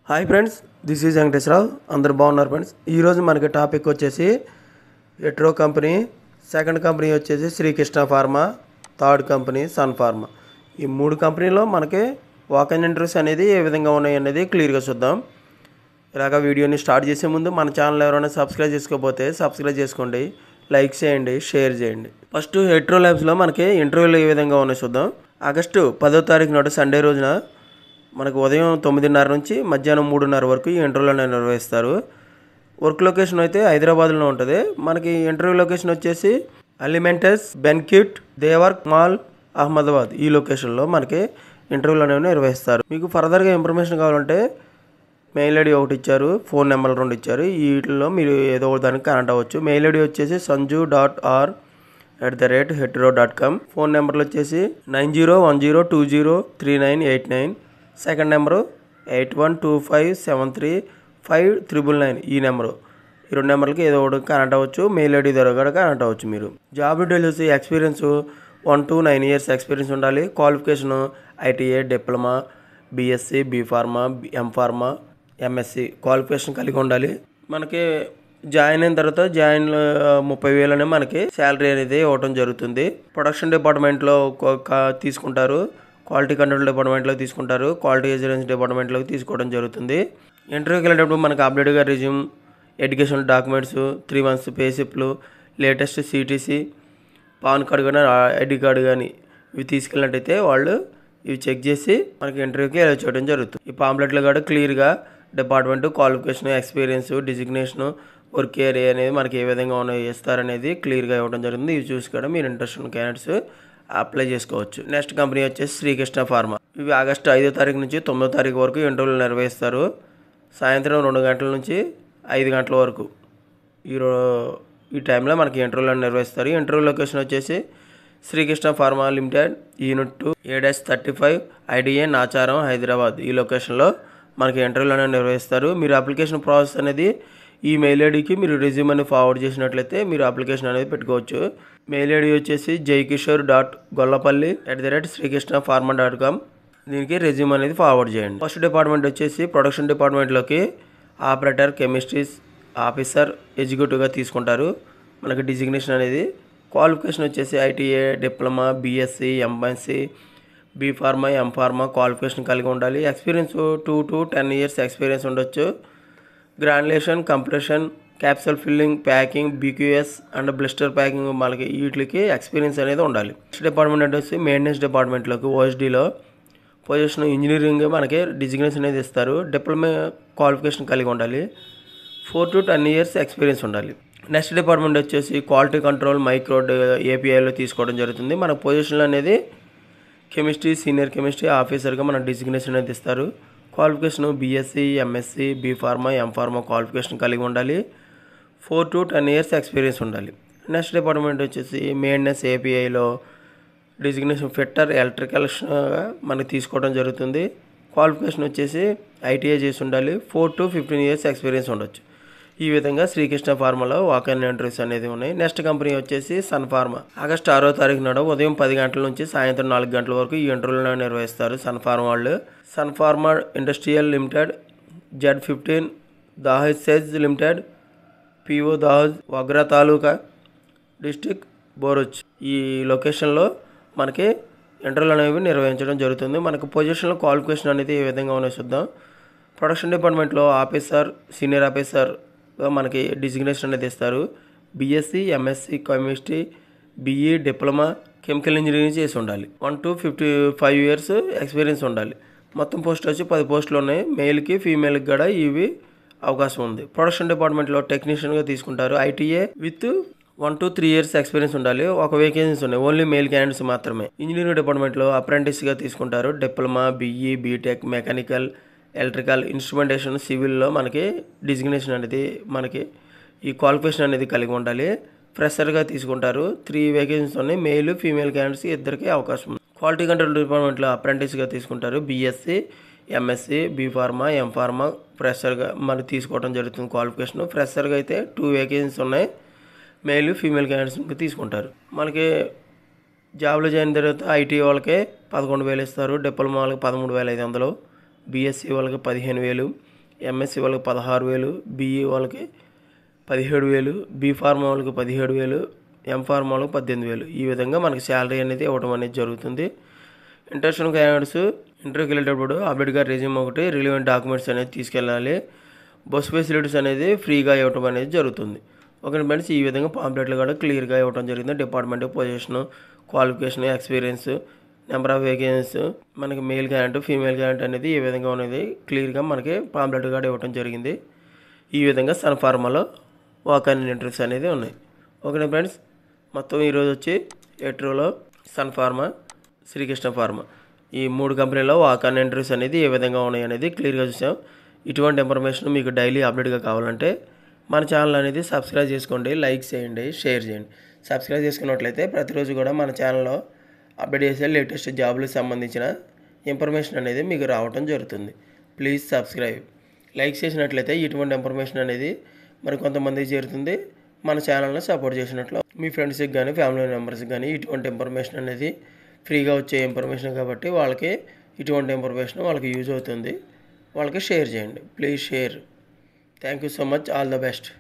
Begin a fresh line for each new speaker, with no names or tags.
Hi friends, this is Venkateswara Rao. అందరు బాగున్నారు friends. ఈరోజు మనకి టాపిక్ వచ్చేసి ఎట్రో కంపెనీ, సెకండ్ కంపెనీ వచ్చేసి Sri Krishna pharma, third company Sun Pharma. ఈ మూడు కంపెనీలో మనకి వాక్-ఇన్ ఇంటర్వ్యూస్ అనేది ఏ విధంగా ఉన్నాయి అనేది క్లియర్గా చూద్దాం. ఇలాగ వీడియోని స్టార్ట్ చేసే ముందు మన ఛానల్ ఎవరైనా సబ్స్క్రైబ్ చేసుకోకపోతే సబ్స్క్రైబ్ చేసుకోండి, లైక్ చేయండి, షేర్ చేయండి. ఫస్ట్ ఎట్రో ల్యాబ్స్లో మనకి ఇంటర్వ్యూలు ఏ విధంగా ఉన్నాయో చూద్దాం. ఆగస్టు 10వ తారీఖు నాడు సండే రోజున మనకు ఉదయం 9:30 నుంచి మధ్యాహ్నం 3:30 వరకు ఈ ఇంటర్వ్యూలను నిర్వహిస్తారు. వర్క్ లొకేషన్ అయితే హైదరాబాద్లో ఉంటుంది. మనకి ఇంటర్వ్యూ లొకేషన్ వచ్చేసి అలిమెంటస్ బెన్క్యూట్ దేవర్క్ మాల్ అహ్మదాబాద్. ఈ లొకేషన్లో మనకి ఇంటర్వ్యూలు అనేవి నిర్వహిస్తారు. మీకు ఫర్దర్గా ఇన్ఫర్మేషన్ కావాలంటే మెయిల్ ఐడి ఒకటి ఇచ్చారు, ఫోన్ నెంబర్ 2 ఇచ్చారు. వీటిల్లో మీరు ఏదో ఒక దానికి కనెక్ట్ అవ్వచ్చు. మెయిల్ ఐడి వచ్చేసి sanju.r@hetero.com. ఫోన్ నెంబర్లు వచ్చేసి 9010203989. Second number 8125735999. ఈ నెంబరు, ఈ 2 నెంబర్లకి ఏదో ఒకటి కనెక్ట్ అవ్వచ్చు. మెయిల్ ఐడి ద్వారా కూడా కనెక్ట్ అవ్వచ్చు. మీరు job details, experience 1 to 9 years experience ఉండాలి. Qualification ITA, diploma, BSc, B pharma, M pharma, MSc qualification కలిగి ఉండాలి. మనకి జాయిన్ అయిన తర్వాత 30,000 అనే మనకి శాలరీ అనేది ఇవ్వడం జరుగుతుంది. ప్రొడక్షన్ డిపార్ట్మెంట్లో తీసుకుంటారు, క్వాలిటీ కంట్రోల్ డిపార్ట్మెంట్లో తీసుకుంటారు, క్వాలిటీ అష్యూరెన్స్ డిపార్ట్మెంట్లోకి తీసుకోవడం జరుగుతుంది. ఇంటర్వ్యూకి వెళ్ళేటప్పుడు మనకు అప్డేట్గా resume, educational documents, 3 months pay స్లిప్లు, లేటెస్ట్ CTC, పాన్ కార్డు కానీ ఐడి కార్డు కానీ ఇవి తీసుకెళ్ళినట్టయితే వాళ్ళు ఇవి చెక్ చేసి మనకి ఇంటర్వ్యూకి అలౌ చేయడం జరుగుతుంది. ఈ పాంప్లెట్లో కూడా క్లియర్గా department, qualification, experience, designation, work area అనేది మనకి ఏ విధంగా ఉన్నాయో ఇస్తారనేది క్లియర్గా ఇవ్వడం జరుగుతుంది. ఇవి చూసి కూడా మీరు ఇంట్రెస్ట్ ఉన్న క్యాండిడేట్స్ అప్లై చేసుకోవచ్చు. నెక్స్ట్ కంపెనీ వచ్చేసి శ్రీకృష్ణ ఫార్మా. ఇవి ఆగస్టు 5వ తారీఖు నుంచి 9వ తారీఖు వరకు ఇంటర్వ్యూలు నిర్వహిస్తారు. సాయంత్రం 2 గంటల నుంచి 5 గంటల వరకు ఈ టైంలో మనకి ఇంటర్వ్యూలను నిర్వహిస్తారు. ఇంటర్వ్యూ లొకేషన్ వచ్చేసి Sri Krishna pharma limited, unit 2, A-35, IDA, Nacharam, Hyderabad. ఈ లొకేషన్లో మనకి ఇంటర్వ్యూలు అనేవి నిర్వహిస్తారు. మీరు అప్లికేషన్ ప్రాసెస్ అనేది ఈ మెయిల్ ఐడికి మీరు రెజ్యూమ్ అని ఫార్వర్డ్ చేసినట్లయితే మీరు అప్లికేషన్ అనేది పెట్టుకోవచ్చు. మెయిల్ ఐడి వచ్చేసి jaikishore.gollapalli@shrikrishnapharma.com. దీనికి రెజ్యూమ్ అనేది ఫార్వర్డ్ చేయండి. ఫస్ట్ డిపార్ట్మెంట్ వచ్చేసి ప్రొడక్షన్ డిపార్ట్మెంట్లోకి ఆపరేటర్, కెమిస్ట్రీస్ ఆఫీసర్, ఎగ్జిక్యూటివ్గా తీసుకుంటారు. మనకి డిజిగ్నేషన్ అనేది, క్వాలిఫికేషన్ వచ్చేసి ITA, diploma, BSc, MSc, B pharma, M pharma qualification కలిగి ఉండాలి. ఎక్స్పీరియన్స్ 2 to 10 years ఎక్స్పీరియన్స్ ఉండొచ్చు. Granulation, compression, capsule filling, packing, BQS and blister packing మనకి వీటికి ఎక్స్పీరియన్స్ అనేది ఉండాలి. నెక్స్ట్ డిపార్ట్మెంట్ వచ్చేసి మెయింటెనెన్స్ డిపార్ట్మెంట్లోకి OSDలో పొజిషన్ ఇంజనీరింగ్ మనకి డిజిగ్నేషన్ అనేది ఇస్తారు. డిప్లొమా క్వాలిఫికేషన్ కలిగి ఉండాలి. 4 to 10 years ఎక్స్పీరియన్స్ ఉండాలి. నెక్స్ట్ డిపార్ట్మెంట్ వచ్చేసి క్వాలిటీ కంట్రోల్, మైక్రో APIలో తీసుకోవడం జరుగుతుంది. మన పొజిషన్లో అనేది కెమిస్ట్రీ, సీనియర్ కెమిస్ట్రీ ఆఫీసర్గా మన డిజిగ్నేషన్ అనేది ఇస్తారు. Qualification BSc, MSc, B pharma, M pharma qualification కలిగి ఉండాలి. 4 to 10 years ఎక్స్పీరియన్స్ ఉండాలి. నెక్స్ట్ డిపార్ట్మెంట్ వచ్చేసి మెయింటెనెన్స్ APIలో డిజిగ్నేషన్ ఫిట్టర్, ఎలక్ట్రికల్గా మనకి తీసుకోవడం జరుగుతుంది. క్వాలిఫికేషన్ వచ్చేసి ITA చేసి ఉండాలి. 4 to 15 years ఎక్స్పీరియన్స్ ఉండొచ్చు. ఈ విధంగా శ్రీకృష్ణ ఫార్మాలో వాక్-ఇన్ ఇంటర్వ్యూస్ అనేది ఉన్నాయి. నెక్స్ట్ కంపెనీ వచ్చేసి సన్ ఫార్మా. ఆగస్టు 6వ తారీఖు నాడు ఉదయం 10 గంటల నుంచి సాయంత్రం 4 గంటల వరకు ఈ ఇంటర్వ్యూలను నిర్వహిస్తారు సన్ ఫార్మా వాళ్ళు. Sun Pharma industrial limited, Z15, Dahej SEZ limited, PO Dahej, Vagra taluka, district Bharuch. ఈ లొకేషన్లో మనకి ఇంటర్వ్యూలు అనేవి నిర్వహించడం జరుగుతుంది. మనకు పొజిషన్లో క్వాలిఫికేషన్ అనేది ఏ విధంగా ఉన్నాయో చూద్దాం. ప్రొడక్షన్ డిపార్ట్మెంట్లో ఆఫీసర్, సీనియర్ ఆఫీసర్గా మనకి డిజిగ్నేషన్ అనేది ఇస్తారు. BSc, MSc chemistry, BE, diploma, chemical engineering చేసి ఉండాలి. 1 to 55 years ఎక్స్పీరియన్స్ ఉండాలి. మొత్తం పోస్టులు వచ్చి 10 పోస్టులు ఉన్నాయి. మెయిల్కి, ఫీమేల్కి కూడా ఇవి అవకాశం ఉంది. ప్రొడక్షన్ డిపార్ట్మెంట్లో టెక్నీషియన్గా తీసుకుంటారు. ITA with 1 to 3 years experience ఉండాలి. ఒక వేకెన్సీస్ ఉన్నాయి, ఓన్లీ మెయిల్ క్యాండిడేట్స్ మాత్రమే. ఇంజనీరింగ్ డిపార్ట్మెంట్లో అప్రెంటిస్గా తీసుకుంటారు. Diploma, BE, BTech, mechanical, electrical, instrumentation, సివిల్లో మనకి డిజిగ్నేషన్ అనేది మనకి ఈ క్వాలిఫికేషన్ అనేది కలిగి ఉండాలి. ఫ్రెషర్గా తీసుకుంటారు. 3 వేకెన్సీస్ ఉన్నాయి. మెయిల్, ఫీమేల్ క్యాండిడేట్స్ ఇద్దరికి అవకాశం ఉంది. క్వాలిటీ కంట్రోల్ డిపార్ట్మెంట్లో అప్రెంటిస్గా తీసుకుంటారు. BSc, MSc, B pharma, M pharma ఫ్రెషర్గా మనకి తీసుకోవడం జరుగుతుంది. క్వాలిఫికేషన్ ఫ్రెషర్గా అయితే 2 వేకెన్సీస్ ఉన్నాయి. మెయిల్, ఫీమేల్ క్యాండిడేట్స్కి తీసుకుంటారు. మనకి జాబ్లో జాయిన్ తర్వాత ITA వాళ్ళకి 11,000 ఇస్తారు. డిప్లొమా వాళ్ళకి 13,500, BSc వాళ్ళకి 15,000, ఎంఎస్సి వాళ్ళకి 16,000, బీఈ వాళ్ళకి 17,000, బీ ఫార్మా వాళ్ళకి 17,000, ఎం ఫార్మా వాళ్ళకి 18,000. ఈ విధంగా మనకి శాలరీ అనేది ఇవ్వడం అనేది జరుగుతుంది. ఇంట్రెస్ట్ ఉన్న క్యాండిడేట్స్ ఇంటర్వ్యూకి వెళ్ళేటప్పుడు అప్డేట్గా రెజ్యూమ్ ఒకటి, రిలివెంట్ డాక్యుమెంట్స్ అనేది తీసుకెళ్ళాలి. బస్ ఫెసిలిటీస్ అనేది ఫ్రీగా ఇవ్వడం అనేది జరుగుతుంది. ఓకే ఫ్రెండ్స్, ఈ విధంగా పాంప్లెట్లు కూడా క్లియర్గా ఇవ్వడం జరిగింది. Department, position, qualification, experience, number of vacancies, మనకి మేల్ క్యాండిడేట్, ఫీమేల్ క్యాండిడేట్ అనేది ఏ విధంగా ఉన్నది క్లియర్గా మనకి పాంప్లెట్ కూడా ఇవ్వడం జరిగింది. ఈ విధంగా సన్ ఫార్మాలో వాక్-ఇన్ ఇంటర్వ్యూస్ అనేది ఉన్నాయి. ఓకే ఫ్రెండ్స్, మొత్తం ఈరోజు వచ్చి ఎట్రోలో, సన్ ఫార్మా, శ్రీకృష్ణ ఫార్మా ఈ 3 కంపెనీలో వాక్-ఇన్ ఇంటర్వ్యూస్ అనేది ఏ విధంగా ఉన్నాయి అనేది క్లియర్గా చూసాం. ఇటువంటి ఇన్ఫర్మేషన్ మీకు డైలీ అప్డేట్గా కావాలంటే మన ఛానల్ అనేది సబ్స్క్రైబ్ చేసుకోండి, లైక్ చేయండి, షేర్ చేయండి. సబ్స్క్రైబ్ చేసుకున్నట్లయితే ప్రతిరోజు కూడా మన ఛానల్లో అప్డేట్ చేసే లేటెస్ట్ జాబులకు సంబంధించిన ఇన్ఫర్మేషన్ అనేది మీకు రావడం జరుగుతుంది. Please subscribe. లైక్ చేసినట్లయితే ఇటువంటి ఇన్ఫర్మేషన్ అనేది మరి కొంతమందికి చేరుతుంది. మన ఛానల్ని సపోర్ట్ చేసినట్లు మీ ఫ్రెండ్స్కి కానీ ఫ్యామిలీ మెంబర్స్కి కానీ ఇటువంటి ఇన్ఫర్మేషన్ అనేది ఫ్రీగా వచ్చే ఇన్ఫర్మేషన్ కాబట్టి వాళ్ళకి ఇటువంటి ఇన్ఫర్మేషన్ వాళ్ళకి యూజ్ అవుతుంది. వాళ్ళకి షేర్ చేయండి. Please share. Thank you so much. All the best.